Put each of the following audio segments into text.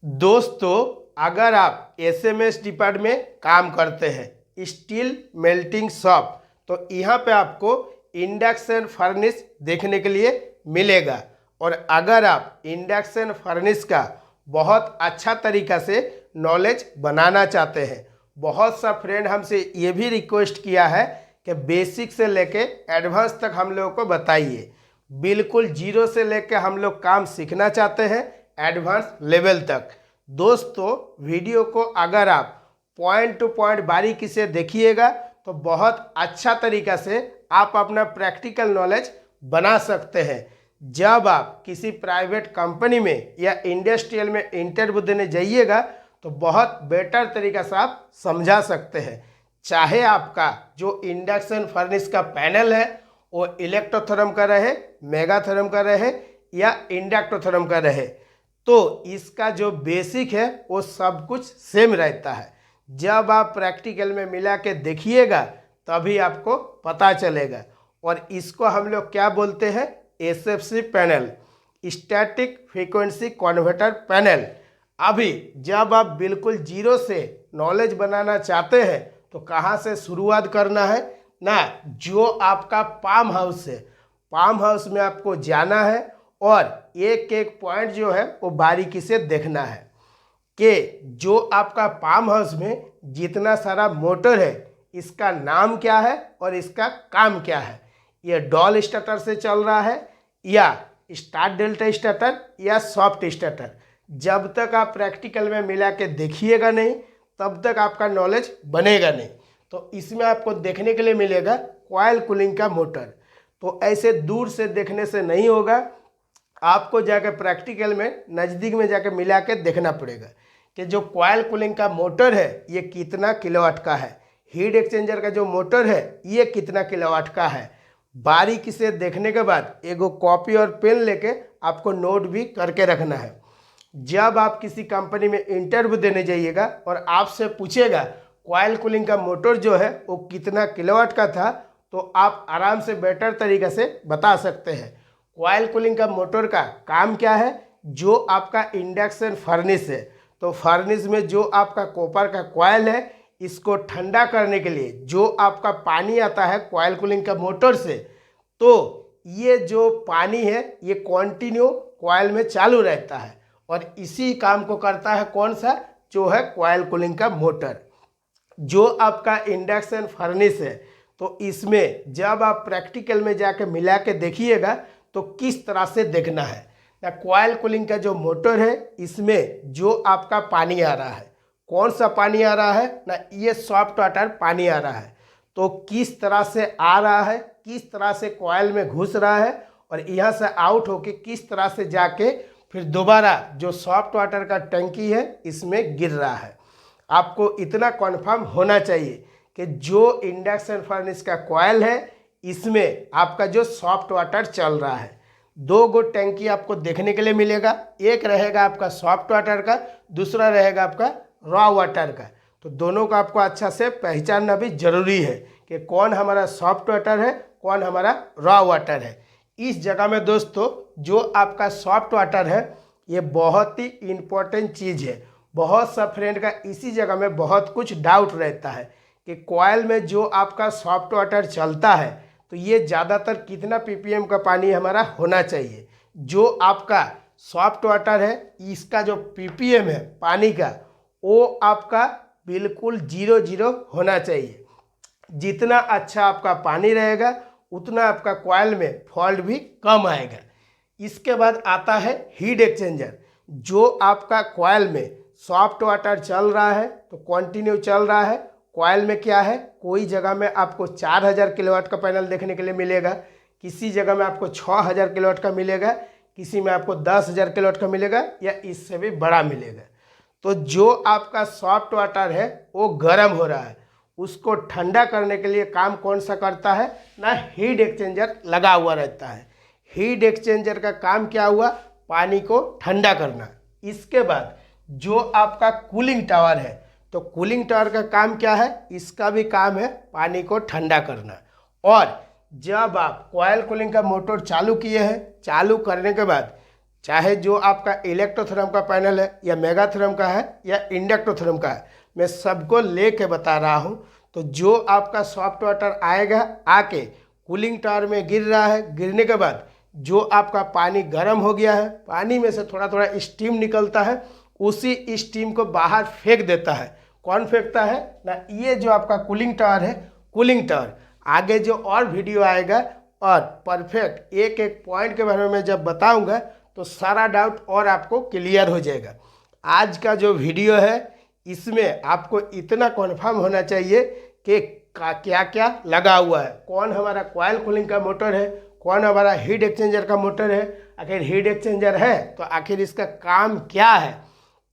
दोस्तों, अगर आप एसएमएस डिपार्टमेंट में काम करते हैं, स्टील मेल्टिंग शॉप, तो यहाँ पे आपको इंडक्शन फर्नेस देखने के लिए मिलेगा। और अगर आप इंडक्शन फर्नेस का बहुत अच्छा तरीका से नॉलेज बनाना चाहते हैं, बहुत सा फ्रेंड हमसे ये भी रिक्वेस्ट किया है कि बेसिक से लेके एडवांस तक हम लोगों को बताइए। बिल्कुल जीरो से लेके हम लोग काम सीखना चाहते हैं एडवांस लेवल तक। दोस्तों, वीडियो को अगर आप पॉइंट टू पॉइंट बारीकी से देखिएगा तो बहुत अच्छा तरीका से आप अपना प्रैक्टिकल नॉलेज बना सकते हैं। जब आप किसी प्राइवेट कंपनी में या इंडस्ट्रियल में इंटरव्यू देने जाइएगा तो बहुत बेटर तरीका से आप समझा सकते हैं। चाहे आपका जो इंडक्शन फर्नेस का पैनल है वो इलेक्ट्रोथर्म का रहे, मेगाथर्म का रहे या इंडक्टोथर्म का रहे, तो इसका जो बेसिक है वो सब कुछ सेम रहता है। जब आप प्रैक्टिकल में मिला के देखिएगा तभी आपको पता चलेगा। और इसको हम लोग क्या बोलते हैं? SFC panel, static frequency converter panel. अभी जब आप बिल्कुल जीरो से नॉलेज बनाना चाहते हैं तो कहाँ से शुरुआत करना है ना? जो आपका पाम हाउस है, पाम हाउस में आपको जाना है और एक एक पॉइंट जो है वो बारीकी से देखना है कि जो आपका पाम हाउस में जितना सारा मोटर है इसका नाम क्या है और इसका काम क्या है। ये डॉल स्टार्टर से चल रहा है या स्टार्ट डेल्टा स्टार्टर या सॉफ्ट स्टार्टर। जब तक आप प्रैक्टिकल में मिला के देखिएगा नहीं तब तक आपका नॉलेज बनेगा नहीं। तो इसमें आपको देखने के लिए मिलेगा कॉइल कूलिंग का मोटर। तो ऐसे दूर से देखने से नहीं होगा, आपको जाकर प्रैक्टिकल में नज़दीक में जाकर मिला के देखना पड़ेगा कि जो कॉइल कूलिंग का मोटर है ये कितना किलोवाट का है, हीट एक्सचेंजर का जो मोटर है ये कितना किलोवाट का है। बारीकी से देखने के बाद एगो कॉपी और पेन लेके आपको नोट भी करके रखना है। जब आप किसी कंपनी में इंटरव्यू देने जाइएगा और आपसे पूछेगा कॉइल कूलिंग का मोटर जो है वो कितना किलोवाट का था, तो आप आराम से बेटर तरीके से बता सकते हैं। कॉइल कूलिंग का मोटर का काम क्या है? जो आपका इंडक्शन फर्नेस है, तो फर्नेस में जो आपका कॉपर का कॉइल है इसको ठंडा करने के लिए जो आपका पानी आता है कॉइल कूलिंग का मोटर से, तो ये जो पानी है ये कंटिन्यू कॉइल में चालू रहता है और इसी काम को करता है कौन सा? जो है कॉइल कूलिंग का मोटर। जो आपका इंडक्शन फर्नेस है तो इसमें जब आप प्रैक्टिकल में जाके मिला के देखिएगा तो किस तरह से देखना है ना। कॉइल कूलिंग का जो मोटर है इसमें जो आपका पानी आ रहा है, कौन सा पानी आ रहा है ना? ये सॉफ्ट वाटर पानी आ रहा है। तो किस तरह से आ रहा है, किस तरह से कॉइल में घुस रहा है और यहाँ से आउट होके किस तरह से जाके फिर दोबारा जो सॉफ्ट वाटर का टंकी है इसमें गिर रहा है। आपको इतना कन्फर्म होना चाहिए कि जो इंडक्शन फर्नेस का कॉइल है इसमें आपका जो सॉफ्ट वाटर चल रहा है। दो गो टैंकी आपको देखने के लिए मिलेगा, एक रहेगा आपका सॉफ्ट वाटर का, दूसरा रहेगा आपका रॉ वाटर का। तो दोनों का आपको अच्छा से पहचानना भी जरूरी है कि कौन हमारा सॉफ्ट वाटर है, कौन हमारा रॉ वाटर है। इस जगह में दोस्तों जो आपका सॉफ्ट वाटर है ये बहुत ही इम्पोर्टेंट चीज़ है। बहुत सा फ्रेंड का इसी जगह में बहुत कुछ डाउट रहता है कि कॉइल में जो आपका सॉफ्ट वाटर चलता है तो ये ज़्यादातर कितना पीपीएम का पानी हमारा होना चाहिए। जो आपका सॉफ्ट वाटर है इसका जो पीपीएम है पानी का वो आपका बिल्कुल 0 होना चाहिए। जितना अच्छा आपका पानी रहेगा उतना आपका कॉइल में फॉल्ट भी कम आएगा। इसके बाद आता है हीट एक्सचेंजर। जो आपका कॉइल में सॉफ्ट वाटर चल रहा है तो कंटिन्यू चल रहा है, कॉइल में क्या है, कोई जगह में आपको 4000 किलोवाट का पैनल देखने के लिए मिलेगा, किसी जगह में आपको 6000 किलोवाट का मिलेगा, किसी में आपको 10000 किलोवाट का मिलेगा या इससे भी बड़ा मिलेगा। तो जो आपका सॉफ्ट वाटर है वो गर्म हो रहा है, उसको ठंडा करने के लिए काम कौन सा करता है ना? हीट एक्सचेंजर लगा हुआ रहता है। हीट एक्सचेंजर का काम क्या हुआ? पानी को ठंडा करना। इसके बाद जो आपका कूलिंग टावर है तो कूलिंग टावर का काम क्या है? इसका भी काम है पानी को ठंडा करना। और जब आप कॉइल कूलिंग का मोटर चालू किए हैं, चालू करने के बाद चाहे जो आपका इलेक्ट्रोथर्म का पैनल है या मेगाथर्म का है या इंडक्टोथर्म का है, मैं सबको लेके बता रहा हूँ। तो जो आपका सॉफ्ट वाटर आएगा, आके कूलिंग टावर में गिर रहा है, गिरने के बाद जो आपका पानी गर्म हो गया है, पानी में से थोड़ा थोड़ा स्टीम निकलता है, उसी स्टीम को बाहर फेंक देता है। कौन फेंकता है ना, ये जो आपका कूलिंग टावर है, कूलिंग टावर। आगे जो और वीडियो आएगा और परफेक्ट एक एक पॉइंट के बारे में जब बताऊंगा तो सारा डाउट और आपको क्लियर हो जाएगा। आज का जो वीडियो है इसमें आपको इतना कन्फर्म होना चाहिए कि क्या क्या लगा हुआ है, कौन हमारा कॉइल कूलिंग का मोटर है, कौन हमारा हीट एक्सचेंजर का मोटर है। अगर हीट एक्सचेंजर है तो आखिर इसका काम क्या है,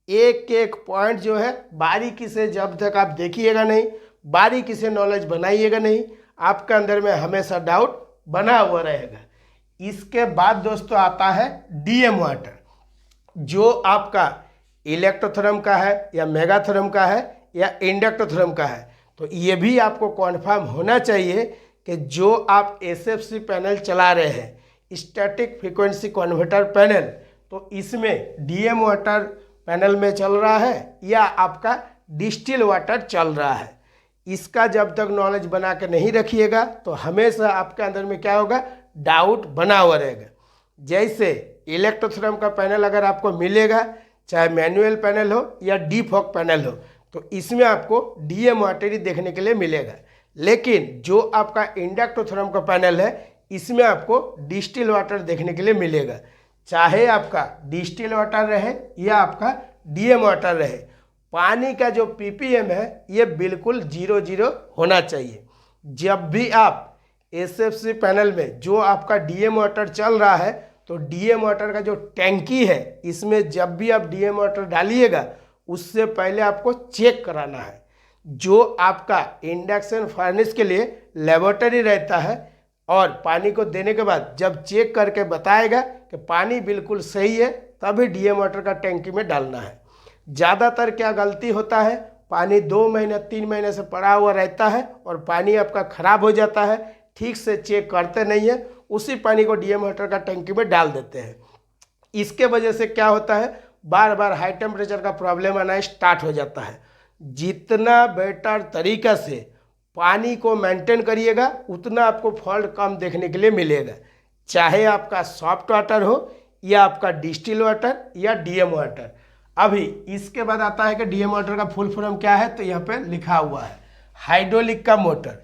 एक एक पॉइंट जो है बारीकी से जब तक आप देखिएगा नहीं, बारीकी से नॉलेज बनाइएगा नहीं, आपके अंदर में हमेशा डाउट बना हुआ रहेगा। इसके बाद दोस्तों आता है डीएम वाटर, जो आपका इलेक्ट्रोथर्म का है या मेगाथर्म का है या इंडक्टोथर्म का है। तो ये भी आपको कन्फर्म होना चाहिए कि जो आप एसएफसी पैनल चला रहे हैं, स्टैटिक फ्रीक्वेंसी कन्वर्टर पैनल, तो इसमें डीएम वाटर पैनल में चल रहा है या आपका डिस्टिल वाटर चल रहा है। इसका जब तक नॉलेज बना के नहीं रखिएगा तो हमेशा आपके अंदर में क्या होगा, डाउट बना हुआ रहेगा। जैसे इलेक्ट्रोथर्म का पैनल अगर आपको मिलेगा, चाहे मैनुअल पैनल हो या डीफॉक पैनल हो, तो इसमें आपको डीएम वाटर ही देखने के लिए मिलेगा। लेकिन जो आपका इंडक्टोथर्म का पैनल है, इसमें आपको डिस्टिल वाटर देखने के लिए मिलेगा। चाहे आपका डिस्टिल वाटर रहे या आपका डीएम वाटर रहे, पानी का जो पीपीएम है ये बिल्कुल 0 होना चाहिए। जब भी आप एसएफसी पैनल में जो आपका डीएम वाटर चल रहा है, तो डीएम वाटर का जो टैंकी है, इसमें जब भी आप डीएम वाटर डालिएगा उससे पहले आपको चेक कराना है। जो आपका इंडक्शन फर्नेस के लिए लेबोरेटरी रहता है, और पानी को देने के बाद जब चेक करके बताएगा कि पानी बिल्कुल सही है, तभी डीएम वाटर का टैंकी में डालना है। ज़्यादातर क्या गलती होता है, पानी 2 महीने 3 महीने से पड़ा हुआ रहता है और पानी आपका ख़राब हो जाता है, ठीक से चेक करते नहीं है, उसी पानी को डीएम वाटर का टैंकी में डाल देते हैं। इसके वजह से क्या होता है, बार बार हाई टेम्परेचर का प्रॉब्लम आना स्टार्ट हो जाता है। जितना बेटर तरीका से पानी को मेंटेन करिएगा, उतना आपको फॉल्ट कम देखने के लिए मिलेगा। चाहे आपका सॉफ्ट वाटर हो या आपका डिस्टिल वाटर या डीएम वाटर। अभी इसके बाद आता है कि डीएम वाटर का फुल फॉर्म क्या है, तो यहाँ पे लिखा हुआ है हाइड्रोलिक का मोटर।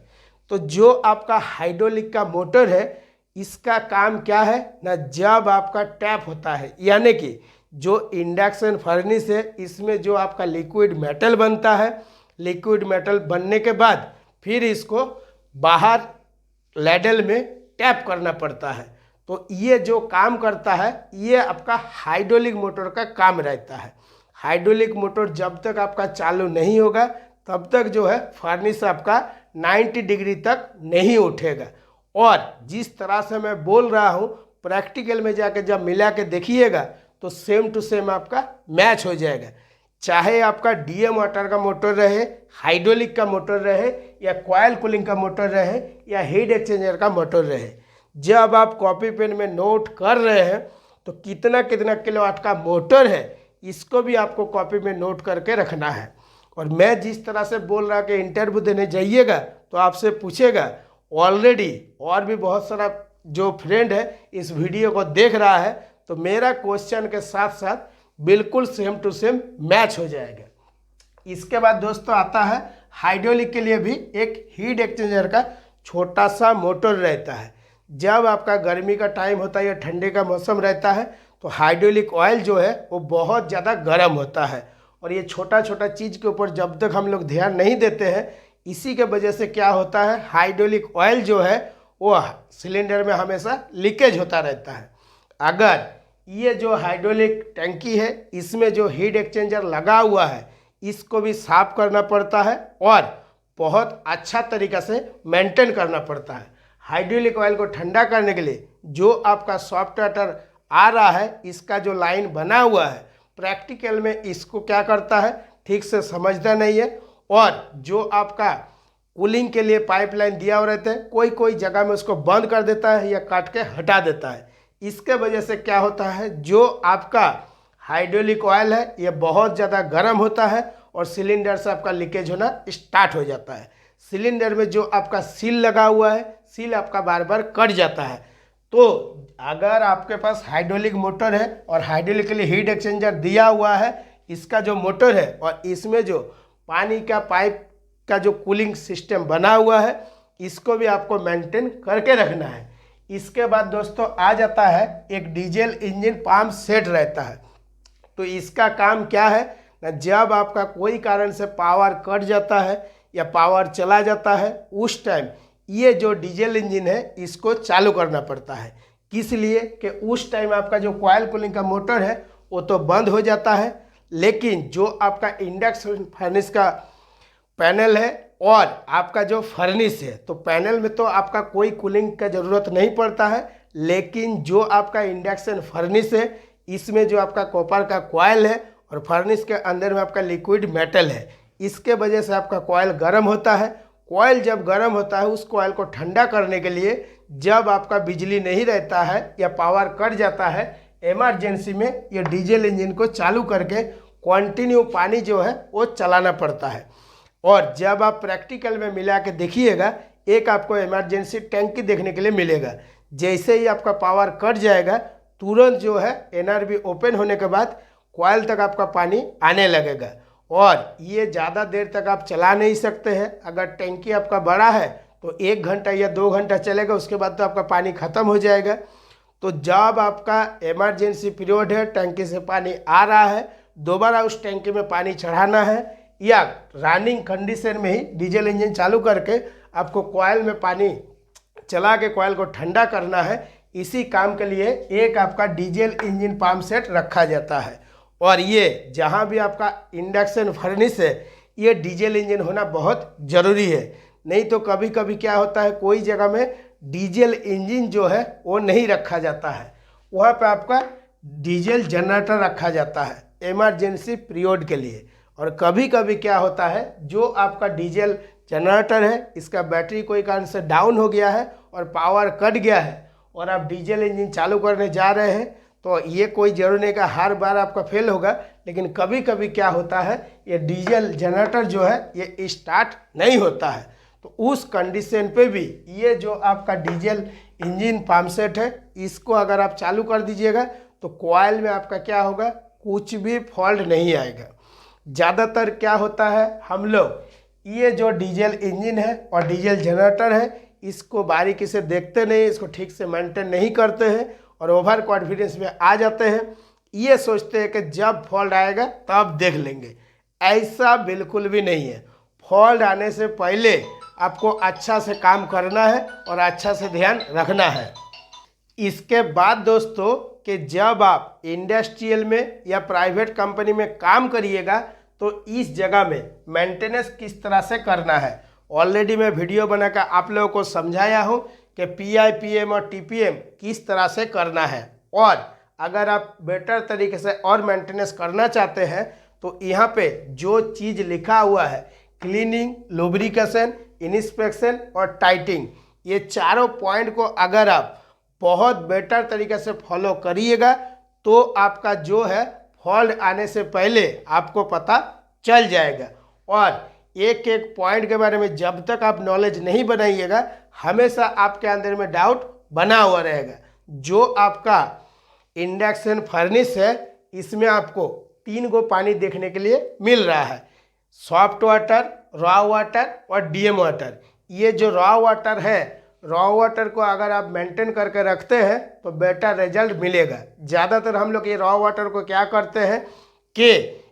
तो जो आपका हाइड्रोलिक का मोटर है, इसका काम क्या है ना, जब आपका टैप होता है, यानी कि जो इंडक्शन फर्नेस है, इसमें जो आपका लिक्विड मेटल बनता है, लिक्विड मेटल बनने के बाद फिर इसको बाहर लैडल में टैप करना पड़ता है। तो ये जो काम करता है, ये आपका हाइड्रोलिक मोटर का काम रहता है। हाइड्रोलिक मोटर जब तक आपका चालू नहीं होगा, तब तक जो है फर्नेस आपका 90 डिग्री तक नहीं उठेगा। और जिस तरह से मैं बोल रहा हूँ, प्रैक्टिकल में जाके जब मिला के देखिएगा तो सेम टू सेम आपका मैच हो जाएगा। चाहे आपका डीएम वाटर का मोटर रहे, हाइड्रोलिक का मोटर रहे, या कॉइल कूलिंग का मोटर रहे, या हीट एक्सचेंजर का मोटर रहे, जब आप कॉपी पेन में नोट कर रहे हैं तो कितना कितना किलोवाट का मोटर है, इसको भी आपको कॉपी में नोट करके रखना है। और मैं जिस तरह से बोल रहा कि इंटरव्यू देने जाइएगा तो आपसे पूछेगा, ऑलरेडी और भी बहुत सारा जो फ्रेंड है इस वीडियो को देख रहा है, तो मेरा क्वेश्चन के साथ साथ बिल्कुल सेम टू सेम मैच हो जाएगा। इसके बाद दोस्तों आता है हाइड्रोलिक के लिए भी एक हीट एक्सचेंजर का छोटा सा मोटर रहता है। जब आपका गर्मी का टाइम होता है या ठंडे का मौसम रहता है, तो हाइड्रोलिक ऑयल जो है वो बहुत ज़्यादा गर्म होता है। और ये छोटा छोटा चीज़ के ऊपर जब तक हम लोग ध्यान नहीं देते हैं, इसी के वजह से क्या होता है, हाइड्रोलिक ऑयल जो है वो सिलेंडर में हमेशा लीकेज होता रहता है। अगर ये जो हाइड्रोलिक टैंकी है, इसमें जो हीट एक्सचेंजर लगा हुआ है, इसको भी साफ करना पड़ता है और बहुत अच्छा तरीक़ा से मेंटेन करना पड़ता है। हाइड्रोलिक ऑयल को ठंडा करने के लिए जो आपका सॉफ्ट वाटर आ रहा है, इसका जो लाइन बना हुआ है, प्रैक्टिकल में इसको क्या करता है, ठीक से समझता नहीं है। और जो आपका कूलिंग के लिए पाइपलाइन दिया हुआ रहता है, कोई कोई जगह में उसको बंद कर देता है या काट के हटा देता है। इसके वजह से क्या होता है, जो आपका हाइड्रोलिक ऑयल है ये बहुत ज़्यादा गर्म होता है और सिलेंडर से आपका लीकेज होना स्टार्ट हो जाता है। सिलेंडर में जो आपका सील लगा हुआ है, सील आपका बार बार कट जाता है। तो अगर आपके पास हाइड्रोलिक मोटर है और हाइड्रोलिक के लिए हीट एक्सचेंजर दिया हुआ है, इसका जो मोटर है और इसमें जो पानी का पाइप का जो कूलिंग सिस्टम बना हुआ है, इसको भी आपको मेंटेन करके रखना है। इसके बाद दोस्तों आ जाता है एक डीजल इंजन पंप सेट रहता है। तो इसका काम क्या है ना, जब आपका कोई कारण से पावर कट जाता है या पावर चला जाता है, उस टाइम ये जो डीजल इंजन है इसको चालू करना पड़ता है। किस लिए कि उस टाइम आपका जो कॉइल कूलिंग का मोटर है वो तो बंद हो जाता है, लेकिन जो आपका इंडक्शन फर्नेस का पैनल है और आपका जो फर्नेस है, तो पैनल में तो आपका कोई कूलिंग का ज़रूरत नहीं पड़ता है, लेकिन जो आपका इंडक्शन फर्नेस है इसमें जो आपका कॉपर का कॉइल है और फर्नेस के अंदर में आपका लिक्विड मेटल है, इसके वजह से आपका कॉइल गर्म होता है। कॉइल जब गर्म होता है, उस कॉइल को ठंडा करने के लिए जब आपका बिजली नहीं रहता है या पावर कट जाता है, इमरजेंसी में ये डीजल इंजन को चालू करके कंटिन्यू पानी जो है वो चलाना पड़ता है। और जब आप प्रैक्टिकल में मिला के देखिएगा, एक आपको इमरजेंसी टैंकी देखने के लिए मिलेगा। जैसे ही आपका पावर कट जाएगा, तुरंत जो है एनआरबी ओपन होने के बाद कॉइल तक आपका पानी आने लगेगा और ये ज़्यादा देर तक आप चला नहीं सकते हैं। अगर टैंकी आपका बड़ा है तो 1 घंटा या 2 घंटा चलेगा, उसके बाद तो आपका पानी ख़त्म हो जाएगा। तो जब आपका इमरजेंसी पीरियड है, टैंकी से पानी आ रहा है, दोबारा उस टैंकी में पानी चढ़ाना है या रनिंग कंडीशन में ही डीजल इंजन चालू करके आपको कॉइल में पानी चला के कॉइल को ठंडा करना है। इसी काम के लिए एक आपका डीजल इंजन पंप सेट रखा जाता है। और ये जहाँ भी आपका इंडक्शन फर्नेस है, ये डीजल इंजन होना बहुत ज़रूरी है। नहीं तो कभी कभी क्या होता है, कोई जगह में डीजल इंजन जो है वो नहीं रखा जाता है, वहाँ पे आपका डीजल जनरेटर रखा जाता है इमरजेंसी पीरियड के लिए। और कभी कभी क्या होता है, जो आपका डीजल जनरेटर है इसका बैटरी कोई कारण से डाउन हो गया है और पावर कट गया है और आप डीजल इंजन चालू करने जा रहे हैं, तो ये कोई जरूरी नहीं का हर बार आपका फेल होगा, लेकिन कभी कभी क्या होता है, ये डीजल जनरेटर जो है ये स्टार्ट नहीं होता है। तो उस कंडीशन पे भी ये जो आपका डीजल इंजन पंप सेट है, इसको अगर आप चालू कर दीजिएगा तो कॉइल में आपका क्या होगा, कुछ भी फॉल्ट नहीं आएगा। ज़्यादातर क्या होता है, हम लोग ये जो डीजल इंजन है और डीजल जनरेटर है इसको बारीकी से देखते नहीं, इसको ठीक से मेंटेन नहीं करते हैं और ओवर कॉन्फिडेंस में आ जाते हैं। ये सोचते हैं कि जब फॉल्ट आएगा तब देख लेंगे। ऐसा बिल्कुल भी नहीं है। फॉल्ट आने से पहले आपको अच्छा से काम करना है और अच्छा से ध्यान रखना है। इसके बाद दोस्तों कि जब आप इंडस्ट्रियल में या प्राइवेट कंपनी में काम करिएगा तो इस जगह में मेंटेनेंस किस तरह से करना है, ऑलरेडी मैं वीडियो बनाकर आप लोगों को समझाया हूँ कि पीआई, पीएम और टीपीएम किस तरह से करना है। और अगर आप बेटर तरीके से और मेंटेनेंस करना चाहते हैं तो यहाँ पे जो चीज़ लिखा हुआ है, क्लीनिंग, लुब्रिकेशन, इंस्पेक्शन और टाइटिंग, ये चारों पॉइंट को अगर आप बहुत बेटर तरीके से फॉलो करिएगा तो आपका जो है फॉल्ट आने से पहले आपको पता चल जाएगा। और एक एक पॉइंट के बारे में जब तक आप नॉलेज नहीं बनाइएगा, हमेशा आपके अंदर में डाउट बना हुआ रहेगा। जो आपका इंडक्शन फर्नेस है इसमें आपको 3 गो पानी देखने के लिए मिल रहा है, सॉफ्ट वाटर, रॉ वाटर और डीएम वाटर। ये जो रॉ वाटर है, रॉ वाटर को अगर आप मेंटेन करके रखते हैं तो बेटर रिजल्ट मिलेगा। ज़्यादातर हम लोग ये रॉ वाटर को क्या करते हैं कि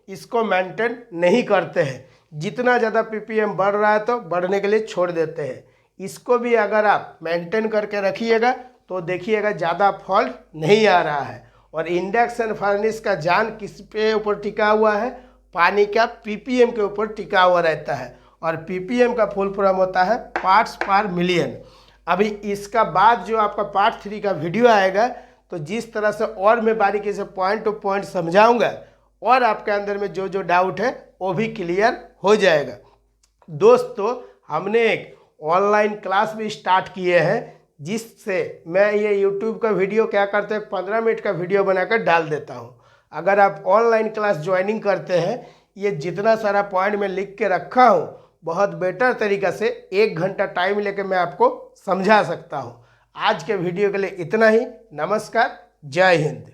इसको मेंटेन नहीं करते हैं, जितना ज़्यादा पीपीएम बढ़ रहा है तो बढ़ने के लिए छोड़ देते हैं। इसको भी अगर आप मेंटेन करके रखिएगा तो देखिएगा ज़्यादा फॉल्ट नहीं आ रहा है। और इंडक्शन फर्नेस का जान किस पे ऊपर टिका हुआ है, पानी का पीपीएम के ऊपर टिका हुआ रहता है। और पीपीएम का फुल फॉर्म होता है पार्ट्स पर मिलियन। अभी इसका बाद जो आपका पार्ट 3 का वीडियो आएगा तो जिस तरह से और मैं बारीकी से पॉइंट टू पॉइंट समझाऊंगा और आपके अंदर में जो जो डाउट है वो भी क्लियर हो जाएगा। दोस्तों हमने एक ऑनलाइन क्लास भी स्टार्ट किए हैं जिससे मैं ये यूट्यूब का वीडियो क्या करते हैं 15 मिनट का वीडियो बनाकर डाल देता हूँ। अगर आप ऑनलाइन क्लास ज्वाइनिंग करते हैं, ये जितना सारा पॉइंट मैं लिख के रखा हूँ बहुत बेटर तरीक़ा से 1 घंटा टाइम लेके मैं आपको समझा सकता हूँ। आज के वीडियो के लिए इतना ही। नमस्कार, जय हिंद।